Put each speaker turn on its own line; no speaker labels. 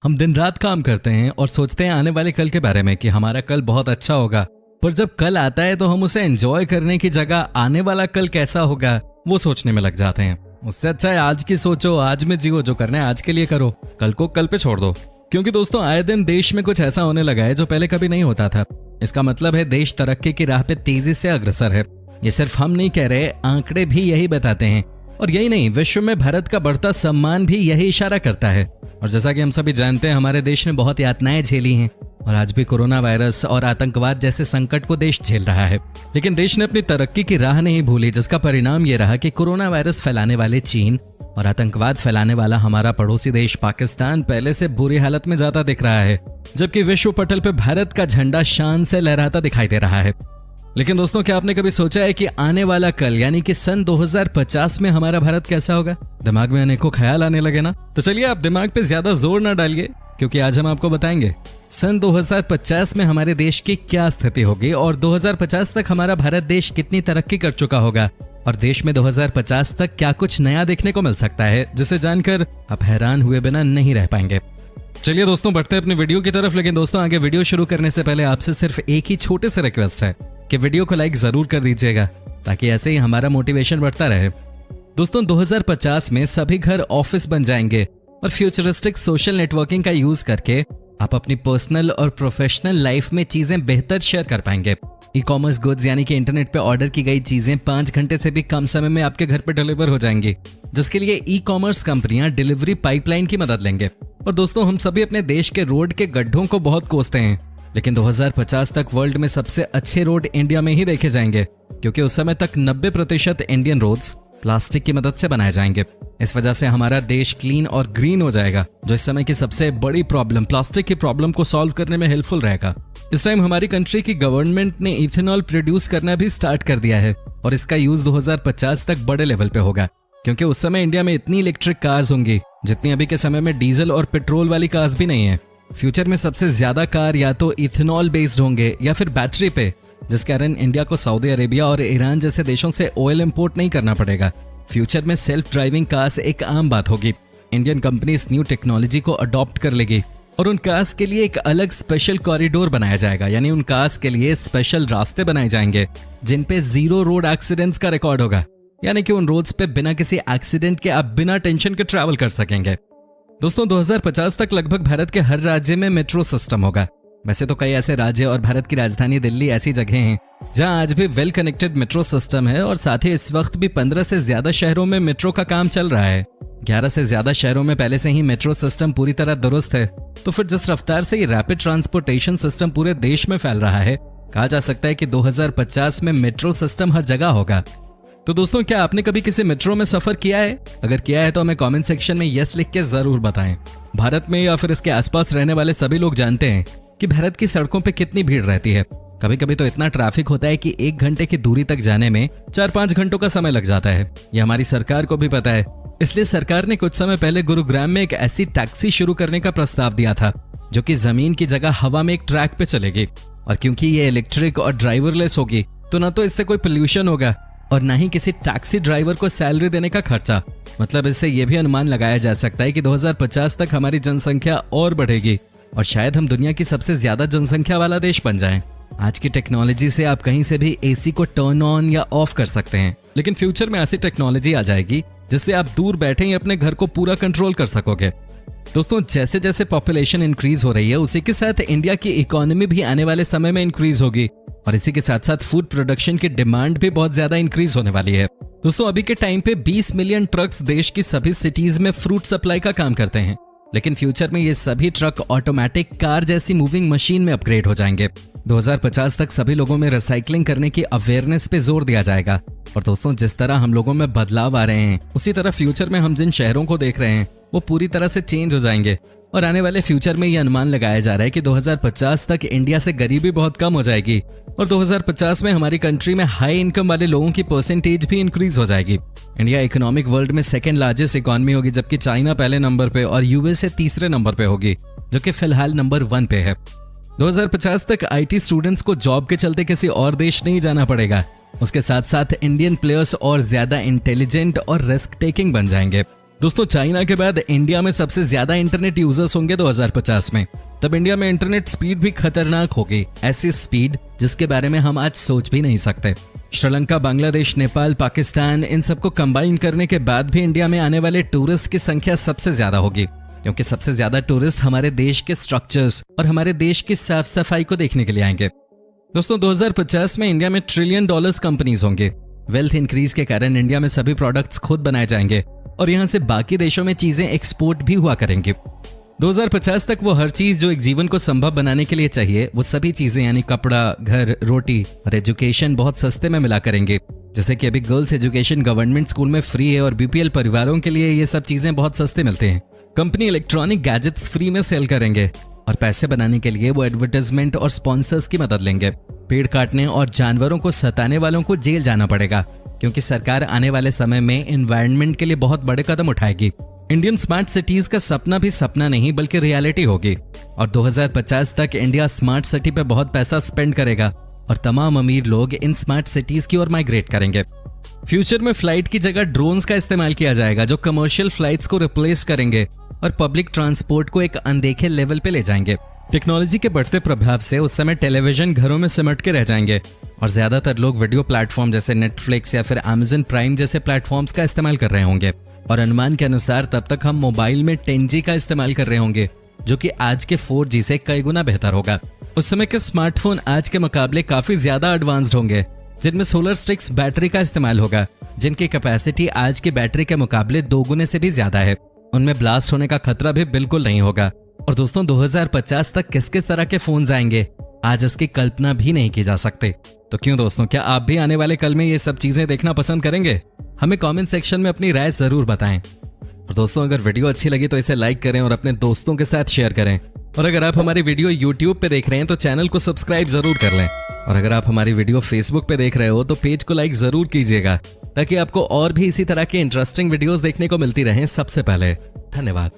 हम दिन रात काम करते हैं और सोचते हैं आने वाले कल के बारे में कि हमारा कल बहुत अच्छा होगा, पर जब कल आता है तो हम उसे एंजॉय करने की जगह आने वाला कल कैसा होगा वो सोचने में लग जाते हैं। उससे अच्छा है आज की सोचो, आज में जियो, जो करना है आज के लिए करो, कल को कल पे छोड़ दो। क्योंकि दोस्तों आए दिन देश में कुछ ऐसा होने लगा है जो पहले कभी नहीं होता था। इसका मतलब है देश तरक्की की राह पे तेजी से अग्रसर है। ये सिर्फ हम नहीं कह रहे, आंकड़े भी यही बताते हैं। और यही नहीं, विश्व में भारत का बढ़ता सम्मान भी यही इशारा करता है। और जैसा कि हम सभी जानते हैं, हमारे देश ने बहुत यातनाएं झेली हैं और आज भी कोरोना वायरस और आतंकवाद जैसे संकट को देश झेल रहा है। लेकिन देश ने अपनी तरक्की की राह नहीं भूली, जिसका परिणाम ये रहा कि कोरोना वायरस फैलाने वाले चीन और आतंकवाद फैलाने वाला हमारा पड़ोसी देश पाकिस्तान पहले से बुरी हालत में ज्यादा दिख रहा है, जबकि विश्व पटल पे भारत का झंडा शान से लहराता दिखाई दे रहा है। लेकिन दोस्तों, क्या आपने कभी सोचा है कि आने वाला कल यानी कि सन 2050 में हमारा भारत कैसा होगा? दिमाग में अनेकों ख्याल आने लगे ना? तो चलिए आप दिमाग पे ज्यादा जोर ना डालिए, क्योंकि आज हम आपको बताएंगे सन 2050 में हमारे देश की क्या स्थिति होगी और 2050 तक हमारा भारत देश कितनी तरक्की कर चुका होगा और देश में 2050 तक क्या कुछ नया देखने को मिल सकता है, जिसे जानकर आप हैरान हुए बिना नहीं रह पाएंगे। चलिए दोस्तों, बढ़ते हैं अपनी वीडियो की तरफ। लेकिन दोस्तों, आगे वीडियो शुरू करने से पहले आपसे सिर्फ एक ही छोटे से रिक्वेस्ट है कि वीडियो को लाइक जरूर कर दीजिएगा, ताकि ऐसे ही हमारा मोटिवेशन बढ़ता रहे। दोस्तों, 2050 में सभी घर ऑफिस बन जाएंगे और फ्यूचरिस्टिक सोशल नेटवर्किंग का यूज करके आप अपनी पर्सनल और प्रोफेशनल लाइफ में चीजें बेहतर शेयर कर पाएंगे। ई कॉमर्स गुड्स यानी कि इंटरनेट पे ऑर्डर की गई चीजें 5 घंटे से भी कम समय में आपके घर पे डिलीवर हो जाएंगी, जिसके लिए ई कॉमर्स कंपनियां डिलीवरी पाइपलाइन की मदद लेंगे। और दोस्तों, हम सभी अपने देश के रोड के गड्ढों को बहुत कोसते हैं, लेकिन 2050 तक वर्ल्ड में सबसे अच्छे रोड इंडिया में ही देखे जाएंगे, क्योंकि उस समय तक 90% इंडियन रोड्स प्लास्टिक की मदद से बनाए जाएंगे। इस वजह से हमारा देश क्लीन और ग्रीन हो जाएगा, जो इस समय की सबसे बड़ी प्रॉब्लम प्लास्टिक की प्रॉब्लम को सॉल्व करने में हेल्पफुल रहेगा। इस टाइम हमारी कंट्री की गवर्नमेंट ने इथेनॉल प्रोड्यूस करना भी स्टार्ट कर दिया है और इसका यूज 2050 तक बड़े लेवल पे होगा, क्योंकि उस समय इंडिया में इतनी इलेक्ट्रिक कार्स होंगी जितनी अभी के समय में डीजल और पेट्रोल वाली कार्स भी नहीं है। फ्यूचर में सबसे ज्यादा कार या तो इथेनॉल बेस्ड होंगे या फिर बैटरी पे, जिस कारण इंडिया को सऊदी अरेबिया और ईरान जैसे देशों से ऑयल इंपोर्ट नहीं करना पड़ेगा। फ्यूचर में सेल्फ ड्राइविंग कार्स एक आम बात होगी। इंडियन कंपनी इस न्यू टेक्नोलॉजी को अडॉप्ट कर लेगी और उन कार्स के लिए एक अलग स्पेशल कॉरिडोर बनाया जाएगा, यानी उन कार्स के लिए स्पेशल रास्ते बनाए जाएंगे जिन पे 0 रोड एक्सीडेंट्स का रिकॉर्ड होगा, यानी कि उन रोड्स पे बिना किसी एक्सीडेंट के आप बिना टेंशन के ट्रैवल कर सकेंगे। दोस्तों, 2050 तक लगभग भारत के हर राज्य में मेट्रो सिस्टम होगा। वैसे तो कई ऐसे राज्य और भारत की राजधानी दिल्ली ऐसी जगह हैं जहां आज भी वेल कनेक्टेड मेट्रो सिस्टम है और साथ ही इस वक्त भी 15 से ज्यादा शहरों में मेट्रो का काम चल रहा है। 11 से ज्यादा शहरों में पहले से ही मेट्रो सिस्टम पूरी तरह दुरुस्त है। तो फिर जिस रफ्तार से ये रैपिड ट्रांसपोर्टेशन सिस्टम पूरे देश में फैल रहा है, कहा जा सकता है कि 2050 में मेट्रो सिस्टम हर जगह होगा। तो दोस्तों, क्या आपने कभी किसी मेट्रो में सफर किया है? अगर किया है तो हमें कमेंट सेक्शन में यस लिख के जरूर बताएं। भारत में या फिर इसके आसपास रहने वाले सभी लोग जानते हैं कि भारत की सड़कों पे कितनी भीड़ रहती है। कभी कभी तो इतना ट्रैफिक होता है कि 1 घंटे की दूरी तक जाने में 4-5 घंटों का समय लग जाता है। ये हमारी सरकार को भी पता है, इसलिए सरकार ने कुछ समय पहले गुरुग्राम में एक ऐसी टैक्सी शुरू करने का प्रस्ताव दिया था जो कि जमीन की जगह हवा में एक ट्रैक पे चलेगी। और क्योंकि ये इलेक्ट्रिक और ड्राइवरलेस होगी, तो ना तो इससे कोई पोल्यूशन होगा और ना ही किसी टैक्सी ड्राइवर को सैलरी देने का खर्चा। मतलब इससे यह भी अनुमान लगाया जा सकता है कि 2050 तक हमारी जनसंख्या और बढ़ेगी और शायद हम दुनिया की सबसे ज्यादा जनसंख्या वाला देश बन जाएं। आज की टेक्नोलॉजी से आप कहीं से भी एसी को टर्न ऑन या ऑफ कर सकते हैं, लेकिन फ्यूचर में ऐसी टेक्नोलॉजी आ जाएगी जिससे आप दूर बैठे ही अपने घर को पूरा कंट्रोल कर सकोगे। दोस्तों, जैसे जैसे पॉपुलेशन इंक्रीज हो रही है, उसी के साथ इंडिया की इकोनॉमी भी आने वाले समय में इंक्रीज होगी और इसी के साथ साथ फूड प्रोडक्शन की डिमांड भी बहुत ज्यादा इंक्रीज होने वाली है। दोस्तों, अभी के टाइम पे 20 मिलियन ट्रक्स देश की सभी सिटीज में फ्रूट सप्लाई का काम करते हैं, लेकिन फ्यूचर में ये सभी ट्रक ऑटोमेटिक कार जैसी मूविंग मशीन में अपग्रेड हो जाएंगे। 2050 तक सभी लोगों में रिसाइकलिंग करने की अवेयरनेस पे जोर दिया जाएगा। और दोस्तों, जिस तरह हम लोगों में बदलाव आ रहे हैं, उसी तरह फ्यूचर में हम जिन शहरों को देख रहे हैं वो पूरी तरह से चेंज हो जाएंगे। और आने वाले फ्यूचर में ये अनुमान लगाया जा रहा है कि 2050 तक इंडिया से गरीबी बहुत कम हो जाएगी और 2050 में हमारी कंट्री में हाई इनकम वाले लोगों की परसेंटेज भी इंक्रीज हो जाएगी। इंडिया इकोनॉमिक वर्ल्ड में सेकंड लार्जेस्ट इकोनॉमी होगी, जबकि चाइना पहले नंबर पे और यूएसए तीसरे नंबर पे होगी, जो कि फिलहाल नंबर 1 पे है। 2050 तक आईटी स्टूडेंट्स को जॉब के चलते किसी और देश नहीं जाना पड़ेगा। उसके साथ साथ इंडियन प्लेयर्स और ज्यादा इंटेलिजेंट और रिस्क टेकिंग बन जाएंगे। दोस्तों चाइना के बाद इंडिया में सबसे ज्यादा इंटरनेट यूजर्स होंगे 2050 में। तब इंडिया में इंटरनेट स्पीड भी खतरनाक होगी, ऐसी स्पीड जिसके बारे में हम आज सोच भी नहीं सकते। श्रीलंका, बांग्लादेश, नेपाल, पाकिस्तान, इन सबको कंबाइन करने के बाद भी इंडिया में आने वाले टूरिस्ट की संख्या सबसे ज्यादा होगी, क्योंकि सबसे ज्यादा टूरिस्ट हमारे देश के स्ट्रक्चर्स और हमारे देश की साफ सफाई को देखने के लिए आएंगे। दोस्तों 2050 में इंडिया में $1 ट्रिलियन कंपनीज होंगे। वेल्थ इंक्रीज के कारण इंडिया में सभी प्रोडक्ट्स खुद बनाए जाएंगे और यहाँ से बाकी देशों में चीजें एक्सपोर्ट भी हुआ करेंगी। 2050 तक वो हर चीज जो एक जीवन को संभव बनाने के लिए चाहिए, वो सभी चीजें यानी कपड़ा, घर, रोटी और एजुकेशन बहुत सस्ते में मिला करेंगे। जैसे कि अभी गर्ल्स एजुकेशन गवर्नमेंट स्कूल में फ्री है और बीपीएल परिवारों के लिए ये सब चीजें बहुत सस्ते मिलते हैं। कंपनी इलेक्ट्रॉनिक गैजेट्स फ्री में सेल करेंगे और पैसे बनाने के लिए वो एडवर्टाइजमेंट और स्पॉन्सर्स की मदद लेंगे। पेड़ काटने और जानवरों को सताने वालों को जेल जाना पड़ेगा, क्योंकि सरकार आने वाले समय में एनवायरनमेंट के लिए बहुत बड़े कदम उठाएगी। इंडियन स्मार्ट सिटीज का सपना भी सपना नहीं बल्कि रियलिटी होगी और 2050 तक इंडिया स्मार्ट सिटी पे बहुत पैसा स्पेंड करेगा और तमाम अमीर लोग इन स्मार्ट सिटीज की ओर माइग्रेट करेंगे। फ्यूचर में फ्लाइट की जगह ड्रोन्स का इस्तेमाल किया जाएगा, जो कमर्शियल फ्लाइट्स को रिप्लेस करेंगे और पब्लिक ट्रांसपोर्ट को एक अनदेखे लेवल पे ले जाएंगे। टेक्नोलॉजी के बढ़ते प्रभाव से उस समय टेलीविजन घरों में सिमट के रह जाएंगे और ज्यादातर लोग वीडियो प्लेटफॉर्म जैसे नेटफ्लिक्स या फिर अमेज़न प्राइम जैसे प्लेटफॉर्म्स का इस्तेमाल कर रहे होंगे और अनुमान के अनुसार तब तक हम मोबाइल में 10G का इस्तेमाल कर रहे होंगे, जो कि आज के 4G से कई गुना बेहतर होगा। उस समय के स्मार्टफोन आज के मुकाबले काफी ज्यादा एडवांस्ड होंगे, जिनमें सोलर स्टिक्स बैटरी का इस्तेमाल होगा, जिनकी कैपेसिटी आज की बैटरी के मुकाबले 2 गुने से भी ज्यादा है। उनमें ब्लास्ट होने का खतरा भी बिल्कुल नहीं होगा। और दोस्तों 2050 तक किस किस तरह के फोन्स आएंगे, आज इसकी कल्पना भी नहीं की जा सकती। तो क्यों दोस्तों, क्या आप भी आने वाले कल में ये सब चीजें देखना पसंद करेंगे? हमें कमेंट सेक्शन में अपनी राय जरूर बताएं। और दोस्तों अगर वीडियो अच्छी लगी तो इसे लाइक करें और अपने दोस्तों के साथ शेयर करें। और अगर आप हमारी वीडियो YouTube पे देख रहे हैं तो चैनल को सब्सक्राइब जरूर कर लें। और अगर आप हमारी वीडियो Facebook पे देख रहे हो तो पेज को लाइक जरूर कीजिएगा, ताकि आपको और भी इसी तरह के इंटरेस्टिंग वीडियोस देखने को मिलती रहें सबसे पहले। धन्यवाद।